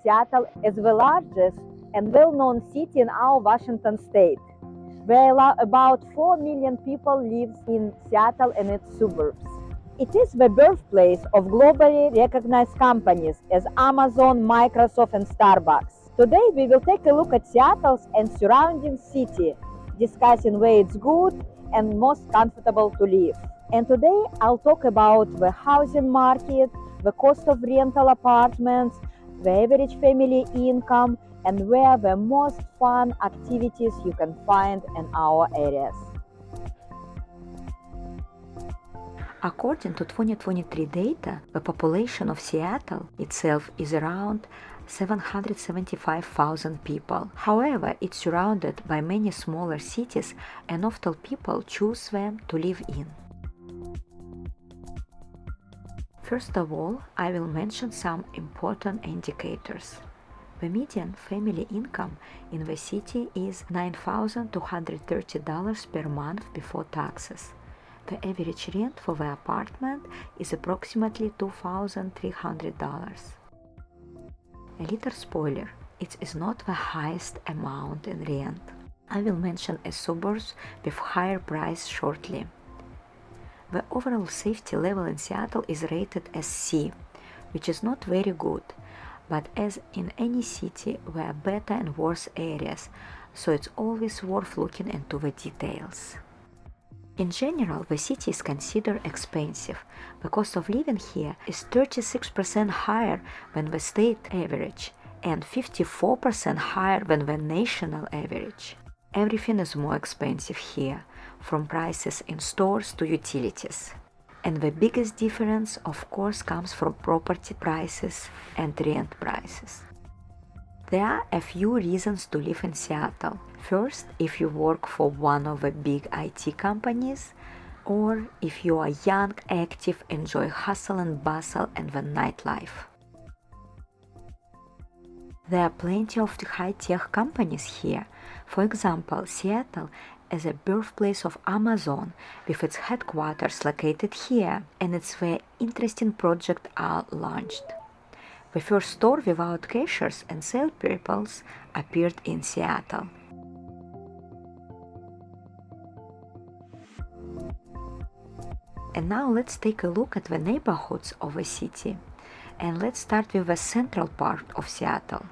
Seattle is the largest and well-known city in our Washington state, where about 4 million people live in Seattle and its suburbs. It is the birthplace of globally recognized companies as Amazon, Microsoft, and Starbucks. Today, we will take a look at Seattle and surrounding city, discussing where it's good and most comfortable to live. And today, I'll talk about the housing market, the cost of rental apartments, the average family income, and where the most fun activities you can find in our areas. According to 2023 data, the population of Seattle itself is around 775,000 people. However, it's surrounded by many smaller cities and often people choose them to live in. First of all, I will mention some important indicators. The median family income in the city is $9,230 per month before taxes. The average rent for the apartment is approximately $2,300. A little spoiler, it is not the highest amount in rent. I will mention a suburbs with higher price shortly. The overall safety level in Seattle is rated as C, which is not very good, but as in any city, there are better and worse areas, so it's always worth looking into the details. In general, the city is considered expensive. The cost of living here is 36% higher than the state average and 54% higher than the national average. Everything is more expensive here, from prices in stores to utilities. And the biggest difference, of course, comes from property prices and rent prices. There are a few reasons to live in Seattle. First, if you work for one of the big IT companies, or if you are young, active, enjoy hustle and bustle and the nightlife. There are plenty of high-tech companies here. For example, Seattle is a birthplace of Amazon with its headquarters located here, and it's where interesting projects are launched. The first store without cashiers and salespeople appeared in Seattle. And now let's take a look at the neighborhoods of the city. And let's start with the central part of Seattle.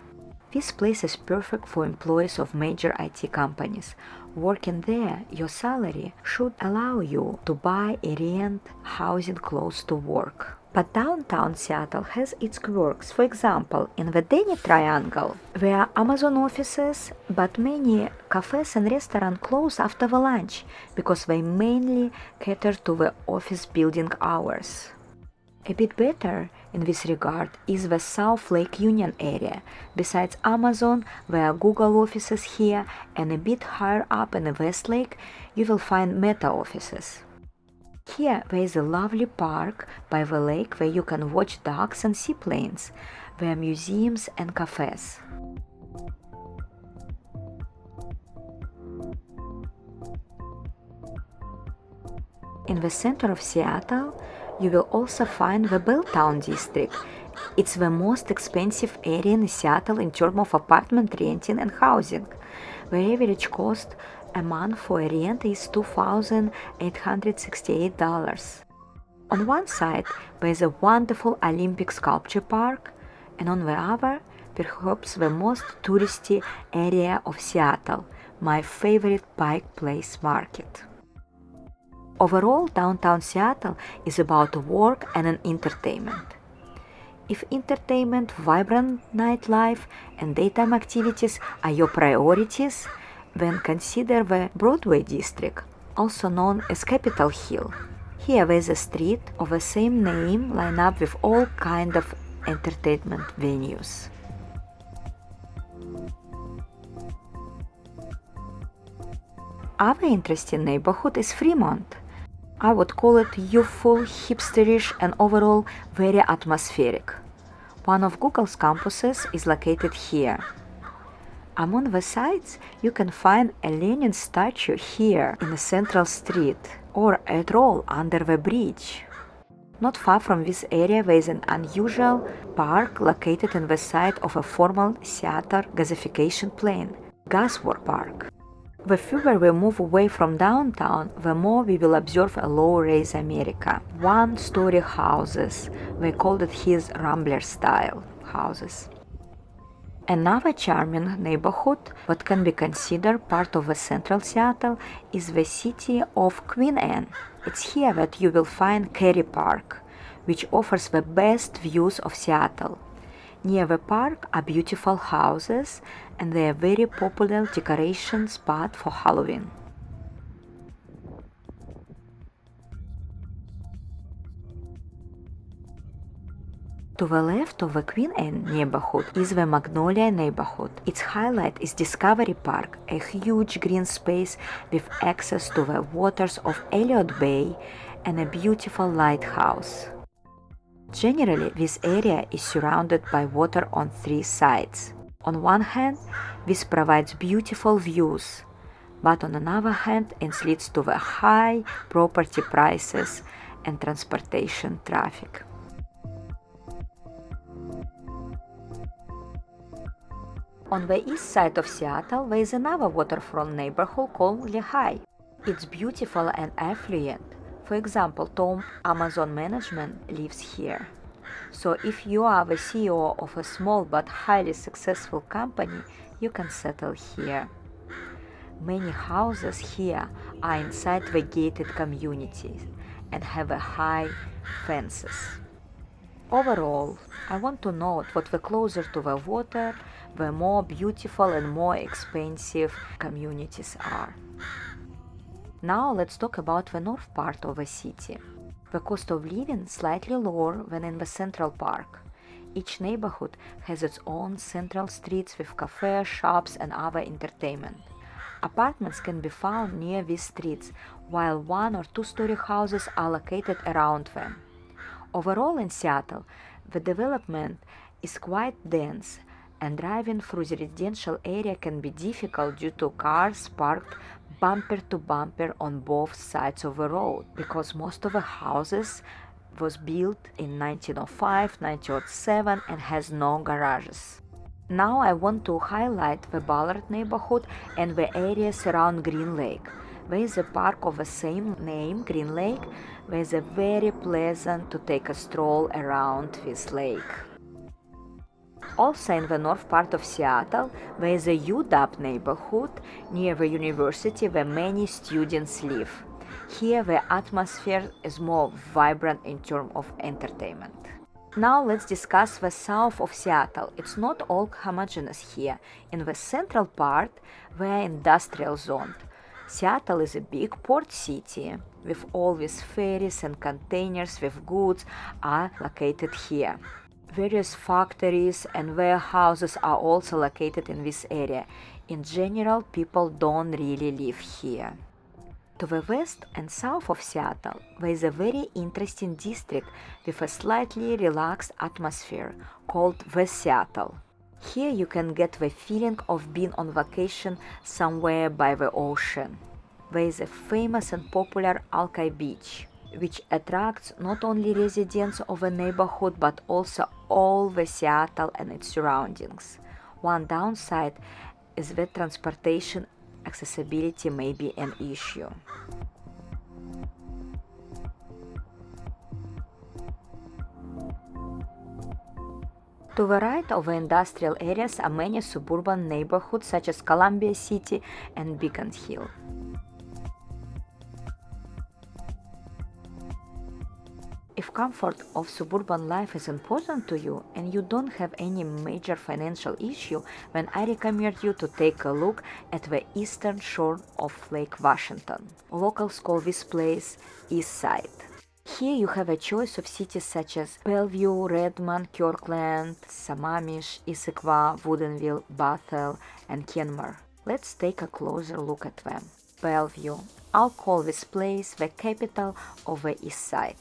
This place is perfect for employees of major IT companies. Working there, your salary should allow you to buy and rent housing close to work. But downtown Seattle has its quirks. For example, in the Denny Triangle, there are Amazon offices, but many cafes and restaurants close after the lunch because they mainly cater to the office building hours. A bit better in this regard is the South Lake Union area. Besides Amazon, there are Google offices here, and a bit higher up in the West Lake, you will find Meta offices. Here there is a lovely park by the lake where you can watch ducks and seaplanes. There are museums and cafes. In the center of Seattle, you will also find the Belltown district. It's the most expensive area in Seattle in terms of apartment renting and housing. The average cost a month for a rent is $2,868. On one side, there is a wonderful Olympic sculpture park, and on the other, perhaps the most touristy area of Seattle, my favorite Pike Place Market. Overall, downtown Seattle is about work and entertainment. If entertainment, vibrant nightlife, and daytime activities are your priorities, then consider the Broadway district, also known as Capitol Hill. Here there is a street of the same name lined up with all kinds of entertainment venues. Other interesting neighborhood is Fremont. I would call it youthful, hipsterish, and overall very atmospheric. One of Google's campuses is located here. Among the sites, you can find a Lenin statue here in the central street, or a troll under the bridge. Not far from this area there is an unusual park located in the site of a former Seattle gasification plant, Gasworks Park. The further we move away from downtown, the more we will observe a low-rise America. One-story houses, they called it his Rambler-style houses. Another charming neighborhood, what can be considered part of the central Seattle, is the city of Queen Anne. It's here that you will find Kerry Park, which offers the best views of Seattle. Near the park are beautiful houses, and they are a very popular decoration spot for Halloween. To the left of the Queen Anne neighborhood is the Magnolia neighborhood. Its highlight is Discovery Park, a huge green space with access to the waters of Elliott Bay and a beautiful lighthouse. Generally, this area is surrounded by water on three sides. On one hand, this provides beautiful views, but on another hand, it leads to the high property prices and transportation traffic. On the east side of Seattle, there is another waterfront neighborhood called Lehigh. It's beautiful and affluent. For example, Tom Amazon Management lives here. So if you are the CEO of a small but highly successful company, you can settle here. Many houses here are inside the gated communities and have high fences. Overall, I want to note that the closer to the water, the more beautiful and more expensive communities are. Now let's talk about the north part of the city. The cost of living is slightly lower than in the central park. Each neighborhood has its own central streets with cafes, shops, and other entertainment. Apartments can be found near these streets, while one- or two-story houses are located around them. Overall in Seattle, the development is quite dense, and driving through the residential area can be difficult due to cars parked bumper to bumper on both sides of the road, because most of the houses was built in 1905, 1907 and has no garages. Now I want to highlight the Ballard neighborhood and the areas around Green Lake. There is a park of the same name, Green Lake, where it's very pleasant to take a stroll around this lake. Also in the north part of Seattle, there is a UW neighborhood near the university where many students live. Here the atmosphere is more vibrant in terms of entertainment. Now let's discuss the south of Seattle. It's not all homogeneous here. In the central part, we are industrial zoned. Seattle is a big port city, with all these ferries and containers with goods are located here. Various factories and warehouses are also located in this area. In general, people don't really live here. To the west and south of Seattle, there is a very interesting district with a slightly relaxed atmosphere called West Seattle. Here you can get the feeling of being on vacation somewhere by the ocean. There is a famous and popular Alki Beach, which attracts not only residents of the neighborhood but also all the Seattle and its surroundings. One downside is that transportation accessibility may be an issue. To the right of the industrial areas are many suburban neighborhoods such as Columbia City and Beacon Hill. If comfort of suburban life is important to you and you don't have any major financial issue, then I recommend you to take a look at the eastern shore of Lake Washington. Locals call this place Eastside. Here you have a choice of cities such as Bellevue, Redmond, Kirkland, Sammamish, Issaquah, Woodinville, Bothell, and Kenmore. Let's take a closer look at them. Bellevue. I'll call this place the capital of the East Side.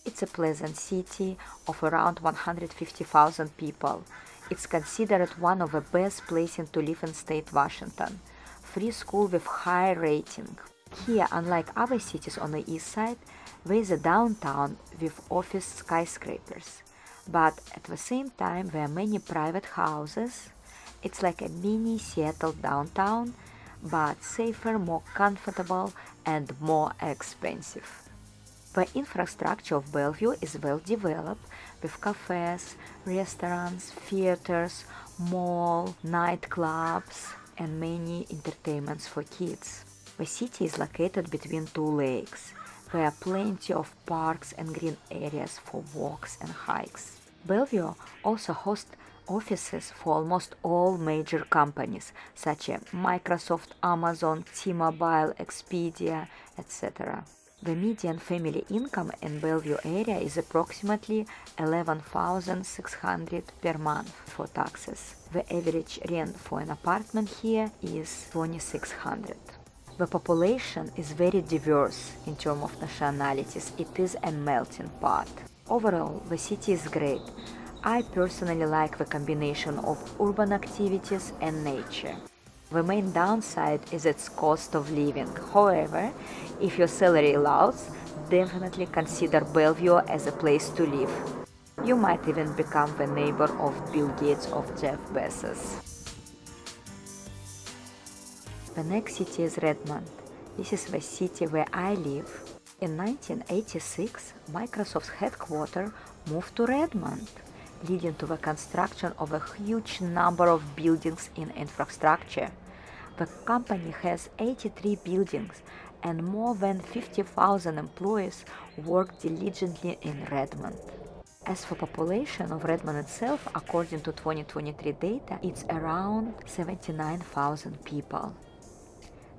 It's a pleasant city of around 150,000 people. It's considered one of the best places to live in state Washington. Free school with high rating. Here, unlike other cities on the east side, there is a downtown with office skyscrapers. But at the same time, there are many private houses. It's like a mini Seattle downtown, but safer, more comfortable, and more expensive. The infrastructure of Bellevue is well developed with cafes, restaurants, theaters, mall, nightclubs, and many entertainments for kids. The city is located between two lakes. There are plenty of parks and green areas for walks and hikes. Bellevue also hosts offices for almost all major companies such as Microsoft, Amazon, T-Mobile, Expedia, etc. The median family income in Bellevue area is approximately $11,600 per month for taxes. The average rent for an apartment here is $2,600. The population is very diverse in terms of nationalities. It is a melting pot. Overall, the city is great. I personally like the combination of urban activities and nature. The main downside is its cost of living. However, if your salary allows, definitely consider Bellevue as a place to live. You might even become the neighbor of Bill Gates or Jeff Bezos. The next city is Redmond. This is the city where I live. In 1986, Microsoft's headquarters moved to Redmond, leading to the construction of a huge number of buildings in infrastructure. The company has 83 buildings and more than 50,000 employees work diligently in Redmond. As for population of Redmond itself, according to 2023 data, it's around 79,000 people.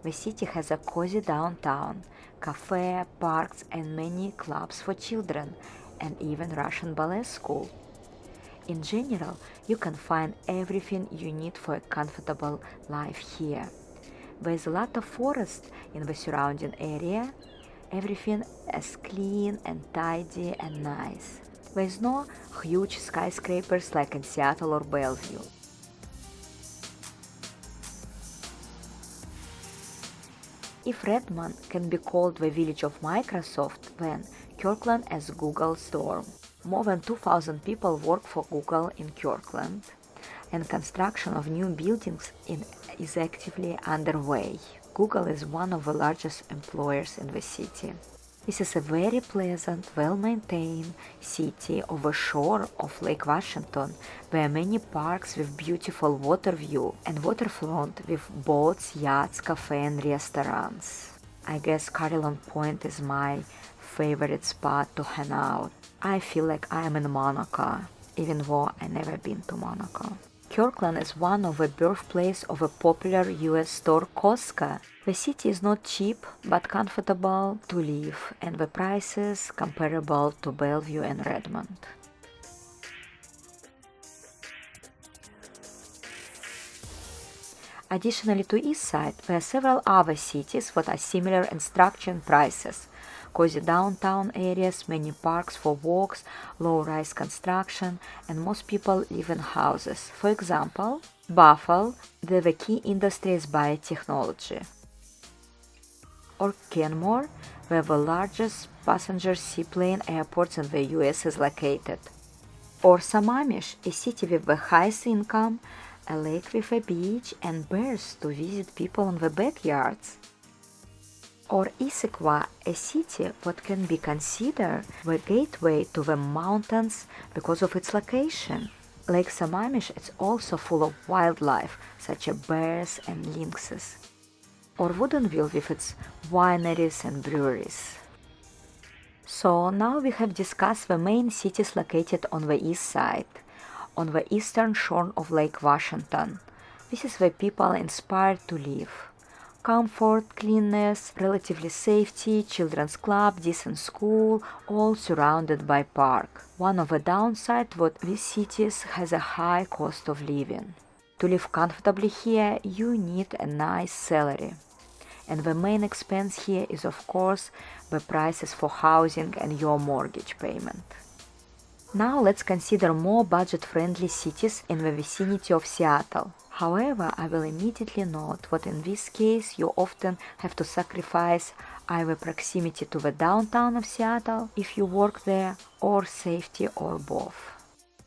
The city has a cozy downtown, cafe, parks, and many clubs for children, and even Russian ballet school. In general, you can find everything you need for a comfortable life here. There is a lot of forest in the surrounding area. Everything is clean and tidy and nice. There is no huge skyscrapers like in Seattle or Bellevue. If Redmond can be called the village of Microsoft, then Kirkland is Google's dorm. More than 2,000 people work for Google in Kirkland, and construction of new buildings is actively underway. Google is one of the largest employers in the city. This is a very pleasant, well-maintained city on the shore of Lake Washington. There are many parks with beautiful water view and waterfront with boats, yachts, cafes and restaurants. I guess Carillon Point is my favorite spot to hang out. I feel like I am in Monaco, even though I never been to Monaco. Kirkland is one of the birthplace of a popular US store Costco. The city is not cheap but comfortable to live, and the prices comparable to Bellevue and Redmond. Additionally to Eastside, there are several other cities that are similar in structure and prices. Cozy downtown areas, many parks for walks, low-rise construction, and most people live in houses. For example, Bothell, where the key industry is biotechnology. Or Kenmore, where the largest passenger seaplane airports in the US is located. Or Sammamish, a city with the highest income, a lake with a beach, and bears to visit people in the backyards. Or Issaquah, a city that can be considered the gateway to the mountains because of its location. Lake Sammamish is also full of wildlife, such as bears and lynxes. Or Woodinville with its wineries and breweries. So now we have discussed the main cities located on the east side, on the eastern shore of Lake Washington. This is where people are inspired to live. Comfort, cleanness, relatively safety, children's club, decent school, all surrounded by park. One of the downsides that these cities has a high cost of living. To live comfortably here, you need a nice salary. And the main expense here is of course the prices for housing and your mortgage payment. Now let's consider more budget-friendly cities in the vicinity of Seattle. However, I will immediately note that in this case you often have to sacrifice either proximity to the downtown of Seattle if you work there, or safety, or both.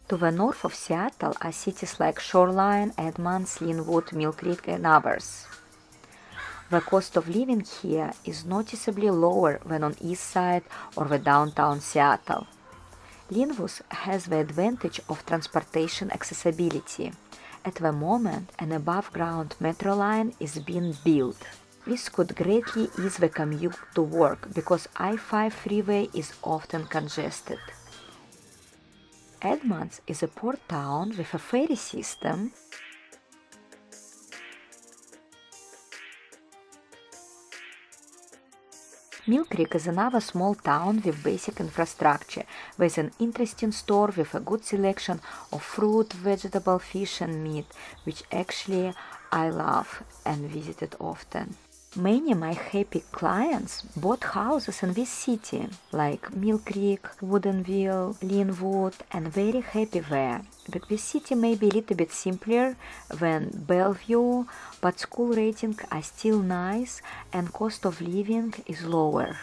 To the north of Seattle are cities like Shoreline, Edmonds, Lynnwood, Mill Creek, and others. The cost of living here is noticeably lower than on Eastside or the downtown Seattle. Lynnwood has the advantage of transportation accessibility. At the moment, an above-ground metro line is being built. This could greatly ease the commute to work because I-5 freeway is often congested. Edmonds is a port town with a ferry system Mill Creek is another small town with basic infrastructure, with an interesting store with a good selection of fruit, vegetable, fish and meat, which actually I love and visited often. Many of my happy clients bought houses in this city, like Mill Creek, Woodinville, Lynnwood, and very happy there. But this city may be a little bit simpler than Bellevue, but school ratings are still nice and cost of living is lower.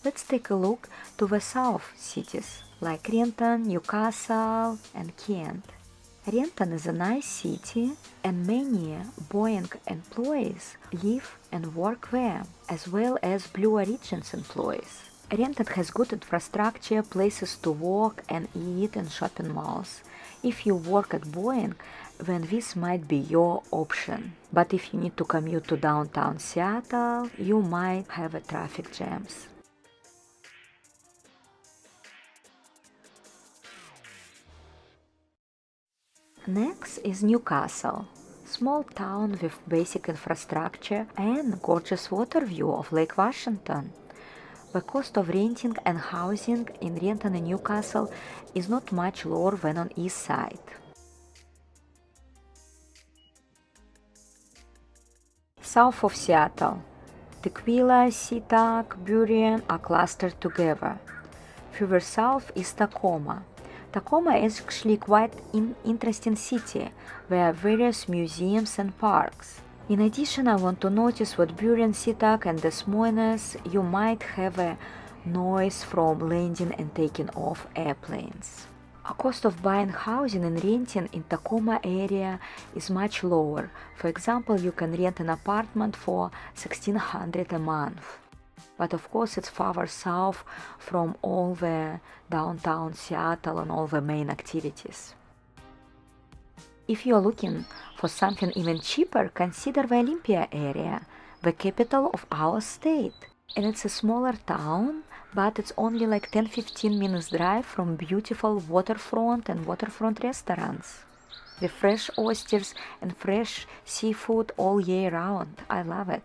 Let's take a look to the south cities, like Renton, Newcastle, and Kent. Renton is a nice city, and many Boeing employees live and work there, as well as Blue Origin's employees. Renton has good infrastructure, places to work and eat, and shopping malls. If you work at Boeing, then this might be your option. But if you need to commute to downtown Seattle, you might have a traffic jams. Next is Newcastle, small town with basic infrastructure and gorgeous water view of Lake Washington. The cost of renting and housing in Renton and Newcastle is not much lower than on Eastside. South of Seattle, Tequila, SeaTac, Burien are clustered together. Further south is Tacoma. Tacoma is actually quite an interesting city. There are various museums and parks. In addition, I want to notice that Burien, SeaTac and Des Moines, you might have a noise from landing and taking off airplanes. The cost of buying housing and renting in Tacoma area is much lower. For example, you can rent an apartment for $1,600 a month. But of course it's farther south from all the downtown Seattle and all the main activities. If you are looking for something even cheaper, consider the Olympia area, the capital of our state. And it's a smaller town, but it's only like 10-15 minutes drive from beautiful waterfront and waterfront restaurants. With fresh oysters and fresh seafood all year round. I love it.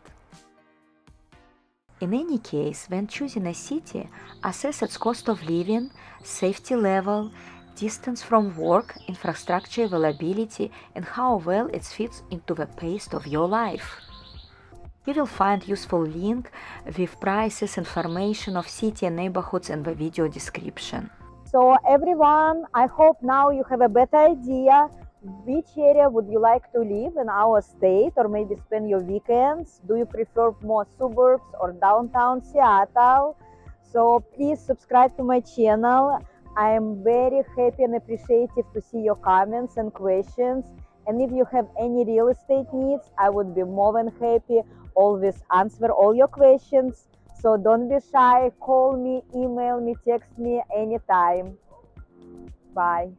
In any case, when choosing a city, assess its cost of living, safety level, distance from work, infrastructure availability, and how well it fits into the pace of your life. You will find useful link with prices, information of city and neighborhoods in the video description. So everyone, I hope now you have a better idea which area would you like to live in our state or maybe spend your weekends. Do you prefer more suburbs or downtown Seattle? So please subscribe to my channel. I am very happy and appreciative to see your comments and questions. And if you have any real estate needs, I would be more than happy always answer all your questions. So don't be shy, call me, email me, text me anytime. Bye.